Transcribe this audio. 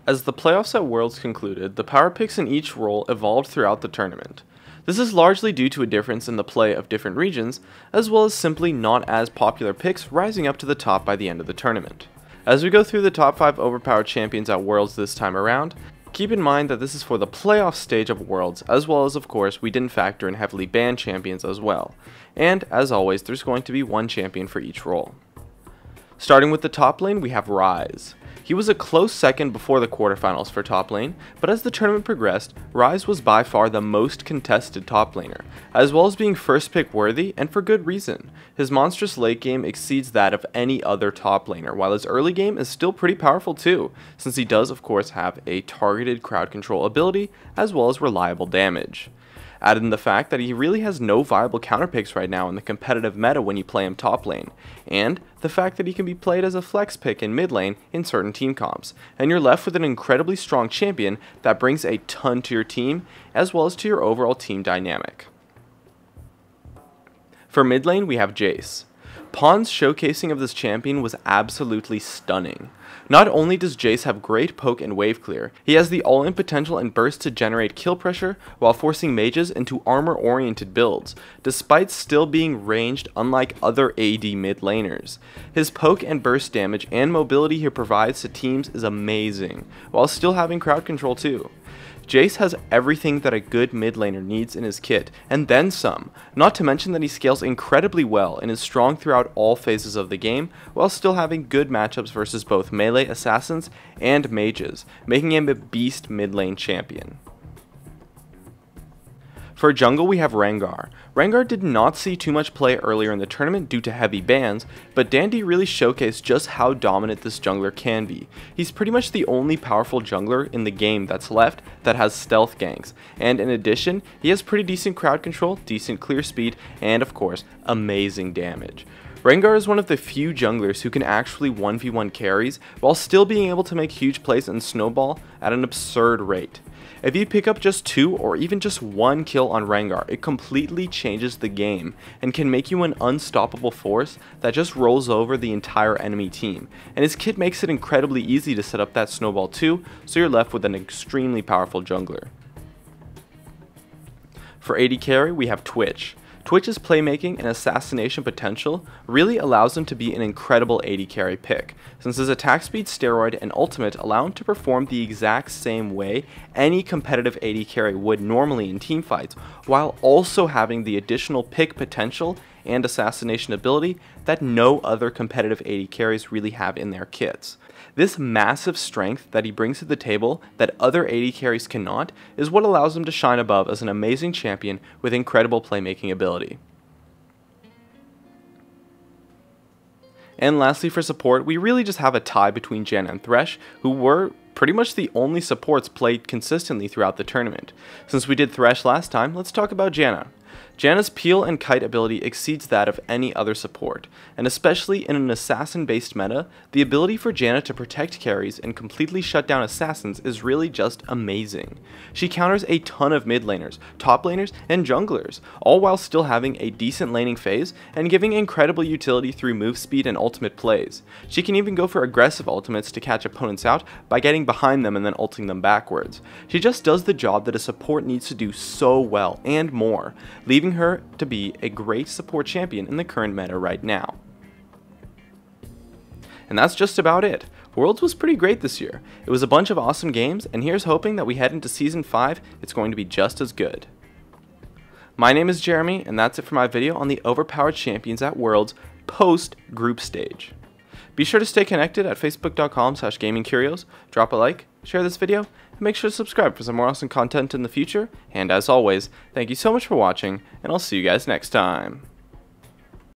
As the playoffs at Worlds concluded, the power picks in each role evolved throughout the tournament. This is largely due to a difference in the play of different regions, as well as simply not as popular picks rising up to the top by the end of the tournament. As we go through the top 5 overpowered champions at Worlds this time around, keep in mind that this is for the playoff stage of Worlds, as well as of course we didn't factor in heavily banned champions as well. And as always, there's going to be one champion for each role. Starting with the top lane, we have Ryze. He was a close second before the quarterfinals for top lane, but as the tournament progressed, Ryze was by far the most contested top laner, as well as being first pick worthy, and for good reason. His monstrous late game exceeds that of any other top laner, while his early game is still pretty powerful too, since he does of course have a targeted crowd control ability, as well as reliable damage. Add in the fact that he really has no viable counter picks right now in the competitive meta when you play him top lane, and the fact that he can be played as a flex pick in mid lane in certain team comps, and you're left with an incredibly strong champion that brings a ton to your team, as well as to your overall team dynamic. For mid lane, we have Jace. Pawn's showcasing of this champion was absolutely stunning. Not only does Jace have great poke and wave clear, he has the all-in potential and burst to generate kill pressure while forcing mages into armor-oriented builds, despite still being ranged unlike other AD mid laners. His poke and burst damage and mobility he provides to teams is amazing, while still having crowd control too. Jace has everything that a good mid laner needs in his kit, and then some, not to mention that he scales incredibly well and is strong throughout all phases of the game, while still having good matchups versus both melee assassins and mages, making him a beast mid lane champion. For jungle, we have Rengar. Rengar did not see too much play earlier in the tournament due to heavy bans, but Dandy really showcased just how dominant this jungler can be. He's pretty much the only powerful jungler in the game that's left that has stealth ganks, and in addition, he has pretty decent crowd control, decent clear speed, and of course, amazing damage. Rengar is one of the few junglers who can actually 1v1 carries while still being able to make huge plays and snowball at an absurd rate. If you pick up just 2 or even just 1 kill on Rengar, it completely changes the game and can make you an unstoppable force that just rolls over the entire enemy team. And his kit makes it incredibly easy to set up that snowball too, so you're left with an extremely powerful jungler. For AD carry, we have Twitch. Twitch's playmaking and assassination potential really allows him to be an incredible AD carry pick, since his attack speed, steroid, and ultimate allow him to perform the exact same way any competitive AD carry would normally in teamfights, while also having the additional pick potential and assassination ability that no other competitive AD carries really have in their kits. This massive strength that he brings to the table that other AD carries cannot is what allows him to shine above as an amazing champion with incredible playmaking ability. And lastly, for support, we really just have a tie between Janna and Thresh, who were pretty much the only supports played consistently throughout the tournament. Since we did Thresh last time, let's talk about Janna. Janna's peel and kite ability exceeds that of any other support, and especially in an assassin-based meta, the ability for Janna to protect carries and completely shut down assassins is really just amazing. She counters a ton of mid laners, top laners, and junglers, all while still having a decent laning phase and giving incredible utility through move speed and ultimate plays. She can even go for aggressive ultimates to catch opponents out by getting behind them and then ulting them backwards. She just does the job that a support needs to do so well, and more, leaving her to be a great support champion in the current meta right now. And that's just about it. Worlds was pretty great this year. It was a bunch of awesome games, and here's hoping that we head into Season 5, it's going to be just as good. My name is Jeremy, and that's it for my video on the Overpowered Champions at Worlds post-group stage. Be sure to stay connected at facebook.com/gamingcurios, drop a like, share this video, and make sure to subscribe for some more awesome content in the future. And as always, thank you so much for watching, and I'll see you guys next time.